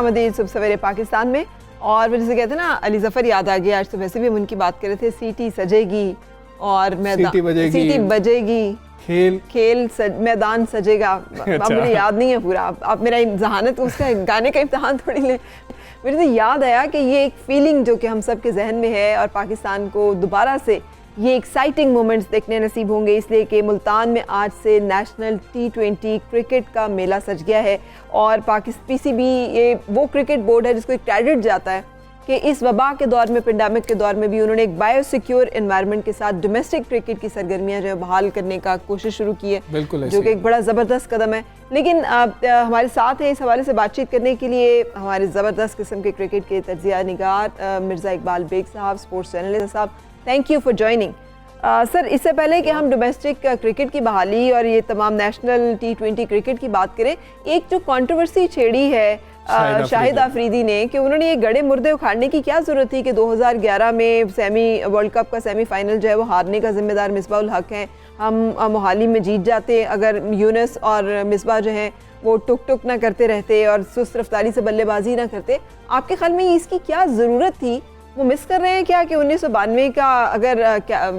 खुशामदीद सुबह सवेरे पाकिस्तान में। और जैसे कहते हैं ना, अली ज़फ़र याद आ गया। आज तो वैसे भी हम उनकी बात कर रहे थे, सीटी सजेगी और मैदान सीटी बजेगी, खेल मैदान सजेगा। अब मुझे याद नहीं है पूरा, आप मेरा जहानत उसका गाने का इम्तहान थोड़ी लें। मुझे तो याद आया कि ये एक फीलिंग जो कि हम सब के जहन में है और पाकिस्तान को दोबारा से ये एक्साइटिंग मोमेंट्स देखने नसीब होंगे, इसलिए कि मुल्तान में आज से नेशनल T20 क्रिकेट का मेला सज गया है। और PCB ये वो क्रिकेट बोर्ड है जिसको एक क्रेडिट जाता है कि इस वबा के दौर में, पेंडेमिक के दौर में भी उन्होंने एक बायोसिक्योर एनवायरनमेंट के साथ डोमेस्टिक क्रिकेट की सरगर्मियां जो है बहाल करने का कोशिश शुरू की है, जो कि एक बड़ा ज़बरदस्त कदम है। लेकिन हमारे साथ हैं इस हवाले से बातचीत करने के लिए हमारे ज़बरदस्त किस्म के क्रिकेट के तज्ज़िया निगार मिर्ज़ा इकबाल बेग साहब, स्पोर्ट्स जर्नलिस्ट साहब। Thank you for joining. Sir, इससे पहले कि हम डोमेस्टिक क्रिकेट की बहाली और ये तमाम नेशनल T20 क्रिकेट की बात करें, एक जो कंट्रोवर्सी छेड़ी है शाहिद आफरीदी ने कि उन्होंने ये गड़े मुर्दे उखाड़ने की क्या ज़रूरत थी कि 2011 में वर्ल्ड कप का सेमीफाइनल जो है वो हारने का जिम्मेदार मिसबाह उल हक हैं। हम मोहाली में जीत जाते अगर यूनुस और मिसबाह जो हैं वो टुक टुक ना करते रहते और सुस्त रफ्तारी से बल्लेबाजी ना करते। आपके ख्याल में इसकी क्या ज़रूरत थी? वो मिस कर रहे हैं क्या कि 1992 का अगर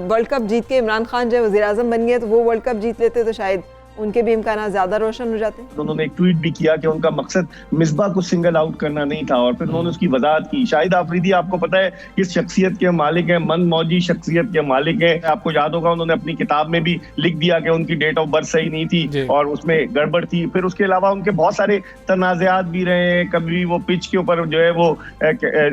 वर्ल्ड कप जीत के इमरान खान जो है वज़ीर आज़म बन गए तो वो वर्ल्ड कप जीत लेते तो शायद उनके भी इम्कान ज़्यादा रोशन हो जाते हैं। उन्होंने एक ट्वीट भी किया कि उनका मकसद मिसबाह को सिंगल आउट करना नहीं था और फिर उन्होंने उसकी वजाहत की। शाहिद आफरीदी आपको पता है किस शख्सियत के मालिक हैं, मन मौजी शख्सियत के मालिक हैं। आपको याद होगा उन्होंने अपनी किताब में भी लिख दिया कि उनकी डेट ऑफ बर्थ सही नहीं थी और उसमें गड़बड़ थी। फिर उसके अलावा उनके बहुत सारे तनाज़ात भी रहे हैं। कभी वो पिच के ऊपर जो है वो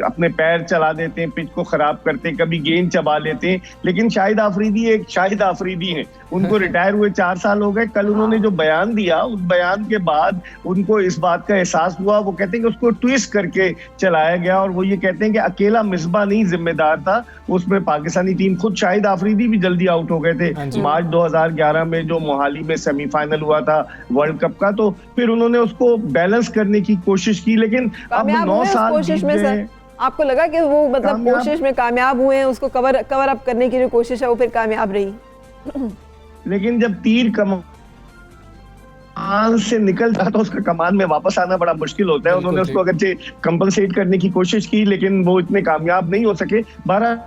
अपने पैर चला देते हैं, पिच को खराब करते हैं, कभी गेंद चबा लेते हैं। लेकिन शाहिद आफरीदी एक शाहिद आफरीदी हैं। उनको रिटायर हुए 4 साल हो गए। कल उन्होंने जो बयान दिया, उस बयान के बाद उनको इस बात का एहसास हुआ। वो कहते हैं कि उसको ट्विस्ट करके चलाया गया और वो ये कहते हैं कि अकेला मिसबाह नहीं जिम्मेदार था, उसमें पाकिस्तानी टीम खुद शाहिद आफरीदी भी जल्दी आउट हो गए थे मार्च 2011 में जो मोहाली में सेमीफाइनल हुआ था वर्ल्ड कप का। तो फिर उन्होंने उसको बैलेंस करने की कोशिश की, लेकिन अब 9 साल कोशिश में सर आपको लगा कि वो मतलब कोशिश में कामयाब हुए हैं, उसको कवर अप करने की जो कोशिश है वो फिर कामयाब रही? लेकिन जब तीर कमान से निकल जाता तो उसका कमान में वापस आना बड़ा मुश्किल होता है। उन्होंने उसको अगरचे कंपनसेट करने की कोशिश की लेकिन वो इतने कामयाब नहीं हो सके। 12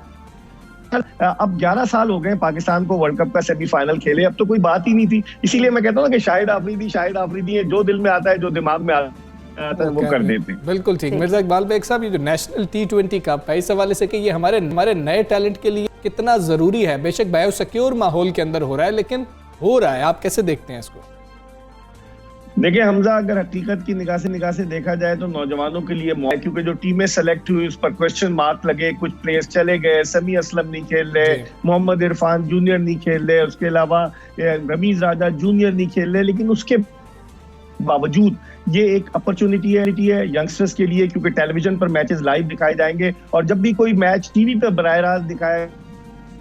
अब 11 साल हो गए पाकिस्तान को वर्ल्ड कप का सेमीफाइनल खेले, अब तो कोई बात ही नहीं थी। इसीलिए मैं कहता हूँ कि शाहिद आफरीदी है, जो दिल में आता है, जो दिमाग में आता है वो कर देते हैं। बिल्कुल ठीक। मिर्जा इकबाल बेग साहब, ये जो नेशनल T20 कप है, इस हवाले से कि ये हमारे नए टैलेंट के लिए कितना जरूरी है? बेशक बायोसिक्योर माहौल के अंदर हो रहा है लेकिन हो रहा है, आप कैसे देखते हैं इसको? देखिए हमजा, अगर हकीकत की निगाह से देखा जाए तो नौजवानों के लिए क्योंकि जो टीमें सेलेक्ट हुई उस पर क्वेश्चन मार्क लगे, कुछ प्लेयर्स चले गए, समी असलम नहीं खेल रहे, मोहम्मद इरफान जूनियर नहीं खेल रहे, उसके अलावा रमीज राजा जूनियर नहीं खेल रहे। लेकिन उसके बावजूद ये एक अपॉर्चुनिटी है यंगस्टर्स के लिए, क्योंकि टेलीविजन पर मैचेस लाइव दिखाए जाएंगे और जब भी कोई मैच टीवी पर बराह रास्त दिखाया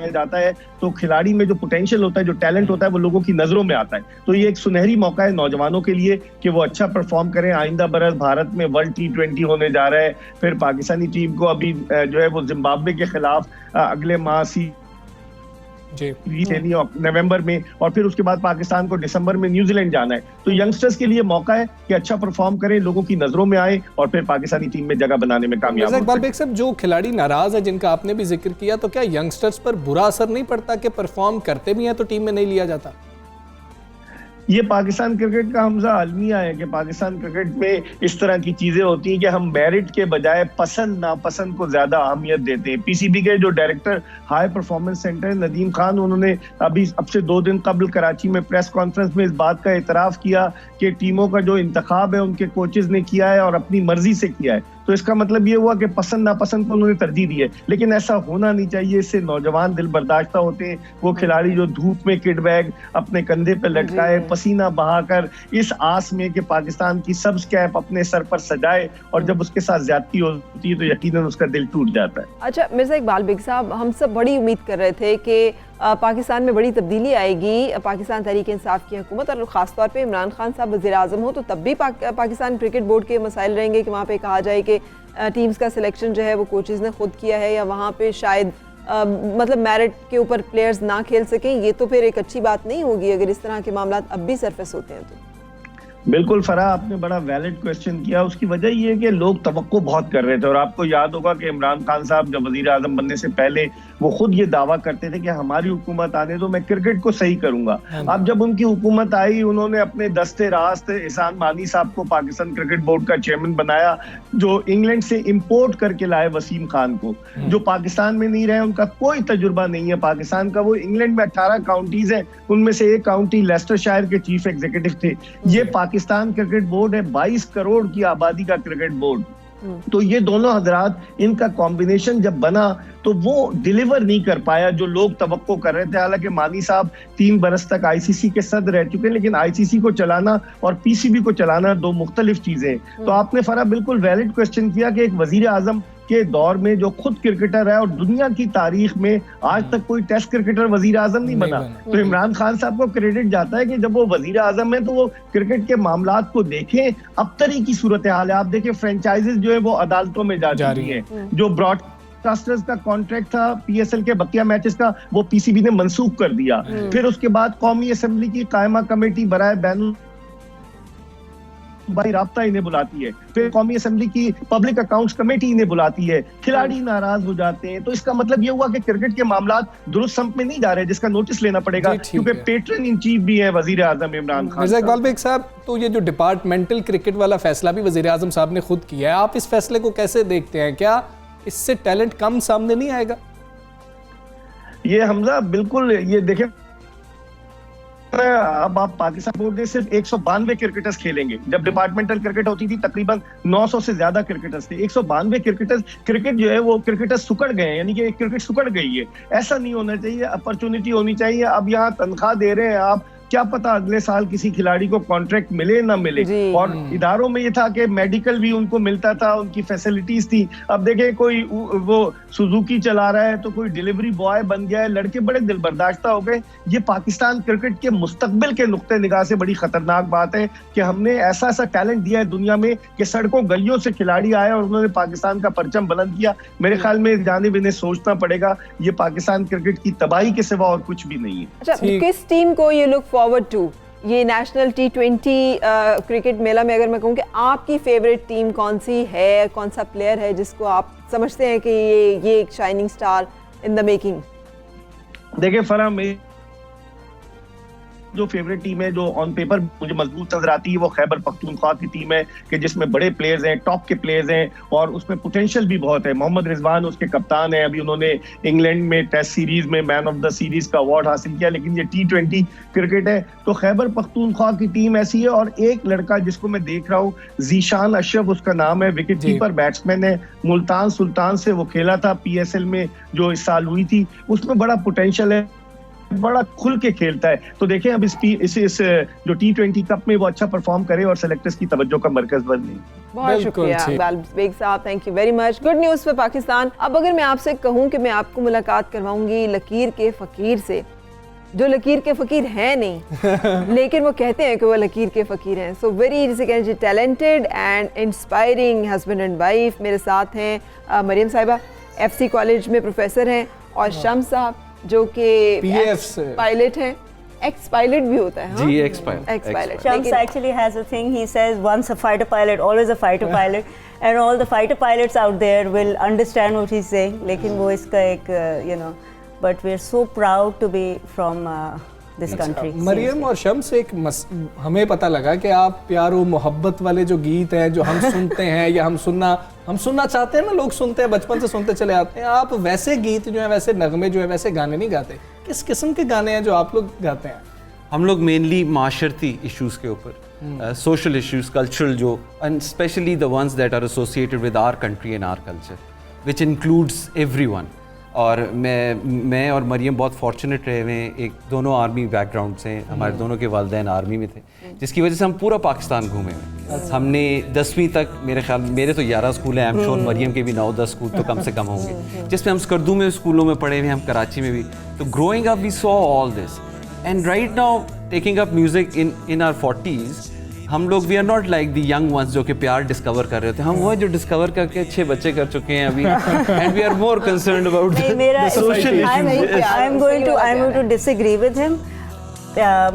जाता है तो खिलाड़ी में जो पोटेंशियल होता है, जो टैलेंट होता है, वो लोगों की नजरों में आता है। तो ये एक सुनहरी मौका है नौजवानों के लिए कि वो अच्छा परफॉर्म करें। आइंदा बरस भारत में वर्ल्ड T20 होने जा रहा है। फिर पाकिस्तानी टीम को अभी जो है वो जिम्बाब्वे के खिलाफ अगले माह नवंबर में और फिर उसके बाद पाकिस्तान को दिसंबर में न्यूजीलैंड जाना है। तो यंगस्टर्स के लिए मौका है कि अच्छा परफॉर्म करें, लोगों की नजरों में आए और फिर पाकिस्तानी टीम में जगह बनाने में कामयाब हो। इकबाल बेग साहब, जो खिलाड़ी नाराज है जिनका आपने भी जिक्र किया, तो क्या यंगस्टर्स पर बुरा असर नहीं पड़ता कि परफॉर्म करते भी हैं तो टीम में नहीं लिया जाता? ये पाकिस्तान क्रिकेट का हमजा अलमिया है कि पाकिस्तान क्रिकेट में इस तरह की चीजें होती हैं कि हम मेरिट के बजाय पसंद नापसंद को ज्यादा अहमियत देते हैं। PCB के जो director high performance centre Nadeem Khan, उन्होंने अभी अब से 2 दिन कबल कराची में प्रेस कॉन्फ्रेंस में इस बात का इतराफ किया कि टीमों का जो इंतखाब है उनके कोचेज ने किया है और अपनी मर्जी से किया है। तो इसका मतलब ये हुआ कि पसंद नापसंद को उन्होंने तरजीह दी है, लेकिन ऐसा होना नहीं चाहिए। इससे नौजवान दिल बर्दाश्ता होते हैं। वो खिलाड़ी जो धूप में किट बैग अपने कंधे पे लटकाए, पसीना बहाकर इस आस में कि पाकिस्तान की सब्ज कैप अपने सर पर सजाए और जब उसके साथ ज्यादती होती है तो यकीनन उसका दिल टूट जाता है। अच्छा मिर्जा इकबाल बेग साहब, हम सब बड़ी उम्मीद कर रहे थे कि पाकिस्तान में बड़ी तब्दीली आएगी, पाकिस्तान तहरीक इंसाफ की हुकूमत और ख़ासतौर पे इमरान खान साहब वज़ीर आज़म हो तो तब भी पाकिस्तान क्रिकेट बोर्ड के मसाइल रहेंगे कि वहाँ पे कहा जाए कि टीम्स का सिलेक्शन जो है वो कोचेज़ ने खुद किया है या वहाँ पे शायद मतलब मेरिट के ऊपर प्लेयर्स ना खेल सकें। ये तो फिर एक अच्छी बात नहीं होगी अगर इस तरह के मामला अब भी सरफेस होते हैं तो। बिल्कुल फराह, आपने बड़ा वैलिड क्वेश्चन किया। उसकी वजह ये है कि लोग तवक्को बहुत कर रहे थे, और आपको याद होगा कि इमरान खान साहब जब वजीर आजम बनने से पहले वो खुद ये दावा करते थे कि हमारी हुकूमत आने दो, मैं क्रिकेट को सही करूंगा। अब जब उनकी हुकूमत आई, उन्होंने अपने दस्ते रास्त एहसान मानी साहब को पाकिस्तान क्रिकेट बोर्ड का चेयरमैन बनाया, जो इंग्लैंड से इंपोर्ट करके लाए वसीम खान को, जो पाकिस्तान में नहीं रहे, उनका कोई तजुर्बा नहीं है पाकिस्तान का। वो इंग्लैंड में 18 काउंटीज हैं, उनमें से एक काउंटी लेस्टरशायर के चीफ एग्जीक्यूटिव थे। ये पाकिस्तान क्रिकेट बोर्ड है, 22 करोड़ की आबादी का क्रिकेट बोर्ड। तो ये दोनों हजरात, इनका कॉम्बिनेशन जब बना तो वो डिलीवर नहीं कर पाया जो लोग तवक्को कर रहे थे। हालांकि मानी साहब 3 बरस तक आईसीसी के सदर रह चुके हैं, लेकिन आईसीसी को चलाना और पीसीबी को चलाना दो मुख्तलिफ चीजें। तो आपने फरा बिल्कुल वैलिड क्वेश्चन किया कि एक वजीर आजम के दौर में जो खुद क्रिकेटर है, और दुनिया की तारीख में आज तक कोई टेस्ट क्रिकेटर वजीर आजम नहीं बना, तो इमरान खान साहब को क्रेडिट जाता है कि जब वो वजीर आजम है तो वो क्रिकेट के मामलात को देखें। अब तरी की सूरत हाल है, आप देखें फ्रेंचाइजेस जो है वो अदालतों में जा रही है। जो ब्रॉडकास्टर्स का कॉन्ट्रैक्ट था पीएसएल के बकिया मैचेस का, वो पीसीबी ने मंसूख कर दिया। फिर उसके बाद कौमी असेंबली की कायमा कमेटी बराए बैन भाई राब्ता इन्हें बुलाती है, फिर कौमी असेंबली की पब्लिक अकाउंट्स कमेटी इन्हें बुलाती है, खिलाड़ी नाराज हो जाते हैं। तो इसका मतलब ये हुआ कि क्रिकेट के मामलात दुरुस्त संप में नहीं जा रहे, जिसका नोटिस लेना पड़ेगा, क्योंकि पेट्रन इन चीफ भी है वजीर आजम इमरान खान। मिर्जा इकबाल बेग साहब, तो ये जो डिपार्टमेंटल क्रिकेट वाला फैसला भी वजीर आजम साहब ने खुद किया है, आप इस फैसले को कैसे देखते हैं? क्या इससे टैलेंट कम सामने नहीं आएगा? ये हमजा बिल्कुल, ये देखें, अब आप पाकिस्तान बोर्ड ने सिर्फ 192 क्रिकेटर्स खेलेंगे। जब डिपार्टमेंटल क्रिकेट होती थी तकरीबन 900 से ज्यादा क्रिकेटर्स थे। 192 क्रिकेटर्स, क्रिकेट जो है वो क्रिकेटर्स सुकड़ गए हैं, यानी कि क्रिकेट सुकड़ गई है। ऐसा नहीं होना चाहिए, अपॉर्चुनिटी होनी चाहिए। अब यहाँ तनख्वाह दे रहे हैं आप, क्या पता अगले साल किसी खिलाड़ी को कॉन्ट्रैक्ट मिले ना मिले। और इदारों में ये था कि मेडिकल भी उनको मिलता था, उनकी फैसिलिटीज थी। अब देखें कोई वो सुजुकी चला रहा है तो कोई डिलीवरी बॉय बन गया है, लड़के बड़े दिल बर्दाश्ता हो गए। ये पाकिस्तान क्रिकेट के मुस्तकबिल के नुक्ते निगाह से बड़ी खतरनाक बात है कि हमने ऐसा ऐसा टैलेंट दिया है दुनिया में कि सड़कों गलियों से खिलाड़ी आए और उन्होंने पाकिस्तान का परचम बुलंद किया। मेरे ख्याल में जानिब इन्हें सोचना पड़ेगा, ये पाकिस्तान क्रिकेट की तबाही के सिवा और कुछ भी नहीं है। अच्छा, किस टीम को ये लुक फॉरवर्ड टू ये नेशनल T20 क्रिकेट मेला में? अगर मैं कहूँ कि आपकी फेवरेट टीम कौन सी है, कौन सा प्लेयर है जिसको आप समझते हैं कि ये एक shining star in the making? देखिए फराह, में जो फेवरेट टीम है, जो ऑन पेपर मुझे मजबूत नजर आती है, वो खैबर पख्तूनख्वा की टीम है कि जिसमें बड़े प्लेयर्स हैं, टॉप के प्लेयर्स हैं, और उसमें पोटेंशियल भी बहुत है। मोहम्मद रिजवान उसके कप्तान है। अभी उन्होंने इंग्लैंड में टेस्ट सीरीज में मैन ऑफ द सीरीज का अवार्ड हासिल किया। लेकिन ये T20 क्रिकेट है तो खैबर पख्तूनख्वा की टीम ऐसी है। और एक लड़का जिसको मैं देख रहा हूँ, जीशान अशरफ उसका नाम है, विकेट कीपर बैट्समैन है, मुल्तान सुल्तान से वो खेला था PSL में जो इस साल हुई थी। उसमें बड़ा पोटेंशियल है, बड़ा खुल के खेलता है। तो देखें अब इस जो T20 कप में वो अच्छा परफॉर्म करे और सेलेक्टर्स की तवज्जो का मरकज बने। बहुत शुक्रिया इकबाल बेग साहब, thank you very much. Good news for Pakistan. अब अगर मैं आपसे कहूँ कि मैं आपको मुलाकात करवाऊंगी लकीर के फकीर से, जो लकीर के फकीर हैं नहीं लेकिन वो कहते हैं कि वो लकीर के फकीर हैं। So very talented and inspiring husband and wife मेरे साथ हैं। मरियम साहिबा FC कॉलेज में प्रोफेसर हैं, और शम्स साहब जो कि पायलट हैं। एक्स पायलट भी होता है, जी, ex pilot. Shams actually has a thing. He says once a fighter pilot, always a fighter pilot, and all the fighter pilots out there will understand what he's saying. लेकिन वो इसका एक but we're so proud to be from this country. Maryam और शम्स, हमें पता लगा कि आप प्यार और मोहब्बत वाले जो गीत हैं जो हम सुनते हैं या हम सुनना चाहते हैं ना, लोग सुनते हैं, बचपन से सुनते चले आते हैं, आप वैसे गीत जो है, वैसे नगमे जो है, वैसे गाने नहीं गाते। किस किस्म के गाने हैं जो आप लोग गाते हैं? हम लोग मेनली माशरती इश्यूज़ के ऊपर, सोशल इश्यूज़, कल्चरल जो, and specially the ones that are associated with our country and our culture, which includes everyone. और मैं और मरियम बहुत फॉर्चुनेट रहे हुए हैं, एक दोनों आर्मी बैकग्राउंड से, हमारे दोनों के वालिदैन आर्मी में थे, जिसकी वजह से हम पूरा पाकिस्तान घूमे हुए। हमने 10वीं तक, मेरे ख्याल मेरे तो 11 स्कूल हैं, आई एम श्योर मरियम के भी 9-10 स्कूल तो कम से कम होंगे, जिसमें हम स्कर्दू में स्कूलों में पढ़े हुए, हम कराची में भी। तो growing up we saw all this, and right now taking up music in our 40s, हम लोग we are not like the young ones जो कि प्यार डिस्कवर कर रहे थे। हम वो जो डिस्कवर करके 6 बच्चे कर चुके हैं अभी, and we are more concerned about the social issues. I am going to disagree with him.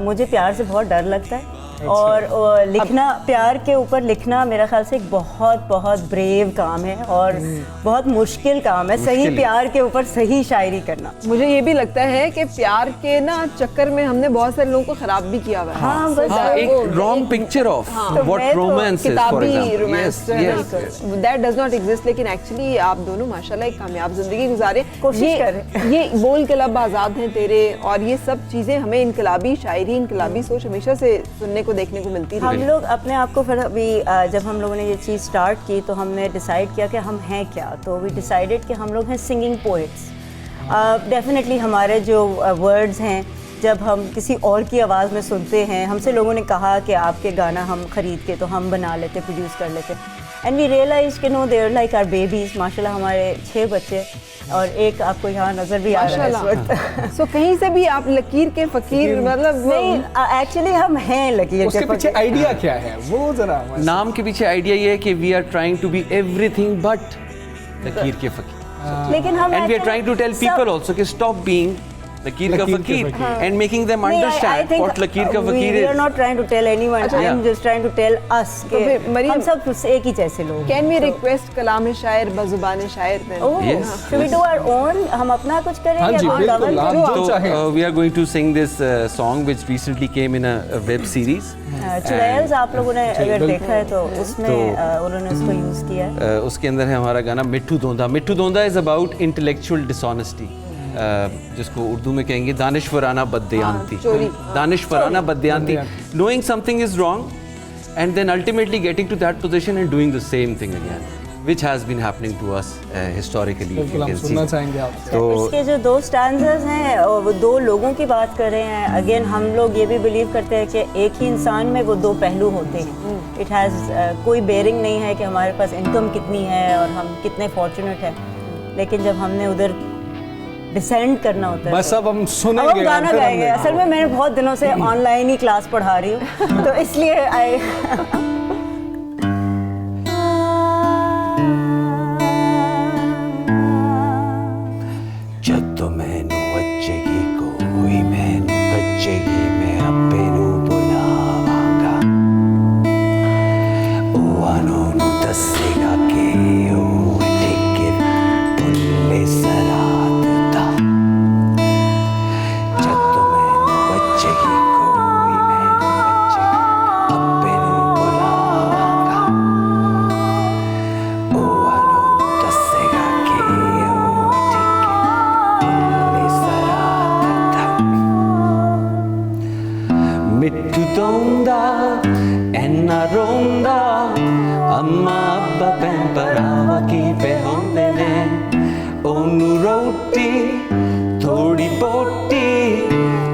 मुझे प्यार से बहुत डर लगता है, और लिखना, प्यार के ऊपर लिखना मेरा ख्याल से एक बहुत बहुत ब्रेव काम है और बहुत मुश्किल काम है, सही प्यार के ऊपर सही शायरी करना। मुझे ये भी लगता है कि प्यार के ना चक्कर में हमने बहुत सारे लोगों को खराब भी किया हुआ है। हाँ, बस एक wrong picture of what romance is, for किताबी romance example, that does not exist, लेकिन एक्चुअली आप दोनों माशाल्लाह एक कामयाब जिंदगी गुजारे, कोशिश कर रहे हैं। ये बोल के लब आज़ाद हैं तेरे और ये सब चीज़ें हमें इनकलाबी शायरी, इनकलाबी सोच हमेशा से सुनने को देखने को मिलती हम रही। लोग अपने आप को फिर अभी जब हम लोगों ने ये चीज़ स्टार्ट की तो हमने डिसाइड किया कि हम हैं क्या, तो वी डिसाइडेड कि हम लोग हैं सिंगिंग पोइट्स। डेफिनेटली हमारे जो वर्ड्स हैं, जब हम किसी और की आवाज़ में सुनते हैं, हमसे लोगों ने कहा कि आपके गाना हम ख़रीद के तो हम बना लेते, प्रोड्यूस कर लेते, एंड वी रियलाइज कि no there like our babies. माशाल्लाह हमारे 6 बच्चे और एक आपको यहाँ नज़र भी आ रहा है इस वक्त। सो कहीं से भी आप लकीर के फकीर मतलब नहीं, एक्चुअली हम हैं लकीर उसके के पीछे फकीर। आइडिया क्या है वो जरा नाम के पीछे आइडिया ये है कि we are trying to be everything but लकीर के फकीर, लेकिन हम and we are trying to tell people also कि stop being लकीर का फकीर and making them understand what लकीर का फकीर we is. are not trying to tell anyone, I am just trying to tell us तो फिर कि मरियम- हम सब एक ही जैसे लोग हैं। कैन वी रिक्वेस्ट कलाम शायर बजुबान शायर then? Oh, Yes. should we do our own? हम अपना कुछ करें हाँ या जी, कोई बिल्कुल, cover आप करें? जो चाहें। So we are going to sing this song which recently came in a web series. चुड़ैल्स आप लोगों ने अगर बिल्कुल। देखा है तो उसमें उन्होंने उसको यूज़ किया है। उसके अंदर है हमारा गाना मिट्ठू धोंदा। मिट्ठू धोंदा इज अबाउट इंटेलेक्चुअल डिसऑनेस्टी, जिसको उर्दू में कहेंगे दानिशवराना बददियानती। चोरी। दानिशवराना बददियानती, knowing something is wrong and then ultimately getting to that position and doing the same thing again, which has been happening to us historically. if बिल्कुल you हम can सुनना see. चाहेंगे आपसे। तो इसके जो 2 स्टैंडर्स हैं वो 2 लोगों की बात कर रहे हैं। अगेन हम लोग ये भी बिलीव करते हैं कि एक ही इंसान में वो 2 पहलू होते हैं। इट हैज़ कोई बेयरिंग नहीं है कि हमारे पास इनकम कितनी है और हम कितने फॉर्चुनेट हैं, लेकिन जब हमने उधर डिसेंड करना होता है बस तो अब हम अब सुनेंगे, हम गाना फिर हम गाएंगे। असल में मैंने बहुत दिनों से ऑनलाइन ही क्लास पढ़ा रही हूँ तो इसलिए आई जब मैनू बचेगी कोई मैनू बचेगी मैं अपे नू बुलावांगा, ओवानों नू दसेगा कि ओ टिके भुल्ले सरात दा। जब मैनू बचेगी कोई मैनू बचेगी अपे नू बुलावांगा, ओवानों नू दसेगा कि ओ मिट्टू धोंदा एना रोंदा, अम्मा अब्बा भैन भरावा की पे होंदे ने, ओनू रोटी थोड़ी बोटी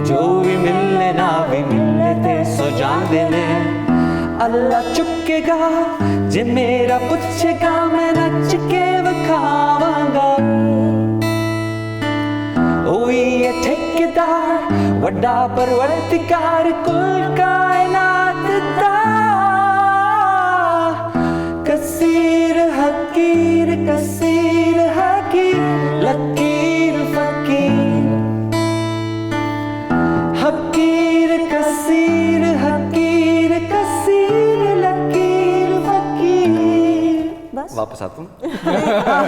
जो भी मिलने ना भी मिलने ते सो जांदे ने। अल्लाह चुकेगा जे मेरा पुछेगा मैं नच के विखावांगा, ओई ये ठेकेदार वड्डा परवरदिगार कुल कायनात दा, कसीर हकीर लकीर फकीर, हकीर कसीर लकीर फकीर। बस वापस आता हूँ।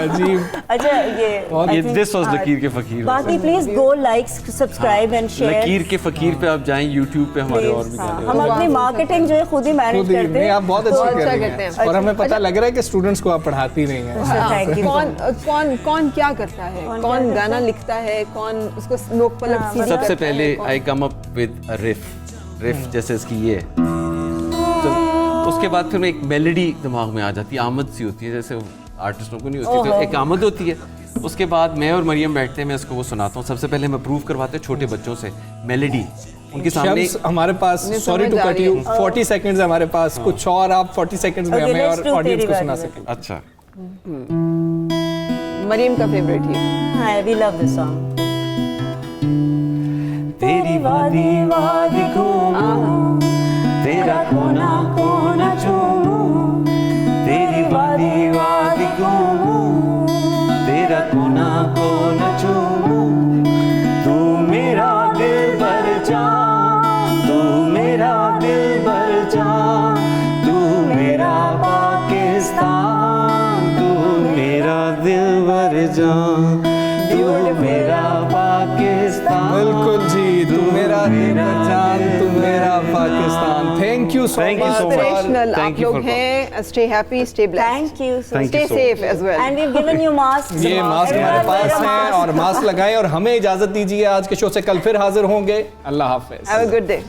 जी अच्छा ये दिस वाज लकीर के फकीर। बाकी please go like subscribe and share. लकीर के फकीर पे आप जाएं, YouTube पे हमारे और भी गाने हम अपनी मार्केटिंग जो है खुद ही मैनेज खुद ही करते नहीं, हैं। आप बहुत बहुत अच्छी अच्छा कर रही करते हैं हैं। और हमें पता लग रहा है कि स्टूडेंट्स को आप पढ़ाती नहीं हैं। Thank you. कौन क्या करता है, कौन कौन क्या गाना करता है? लिखता है, कौन उसको नोक पलट हाँ, सीधी सबसे करता पहले है, कौन- आई कम अप विद अ रिफ जैसे इसकी ये है, तो उसके बाद फिर एक मेलोडी दिमाग में आ जाती है, आमद सी होती है, जैसे आर्टिस्टों को नहीं होती, तो एक आमद होती है। उसके बाद मैं और मरियम बैठते हैं, मैं इसको वो सुनाता हूँ। सबसे पहले हम अप्रूव करवाते हैं छोटे बच्चों से मेलोडी, उनके सामने। शम्स, हमारे पास नहीं, सॉरी टू समझ आ कट रही यू है। 40 सेकंड्स है हमारे पास, कुछ और आप 40 सेकंड्स में Okay, हमें let's और do ऑडियंस तेरी को सुना बारी में। सकें। अच्छा, मरियम का फेवरेट ही है। हाँ, we love this song. तेरी वादी वादी घूमूं, तेरा कोना कोना चूमूं, तेरी वादी वादी घूमूं, तेरा कोना कोना चूमूं, तू मेरा दिल भर जा, तू मेरा दिल भर Pakistan, thank you so Thank you मच। so much. इंस्पिरेशनल आप Thank you लोग for हैं, stay happy, stay blessed, Thank you so Thank stay you so safe as well. And we've given you masks. ये मास्क हमारे Everyone पास wear a हैं mask. और mask लगाएं और हमें इजाजत दीजिए, आज के शो से कल फिर हाजिर होंगे। अल्लाह हाफिज। Have a good day.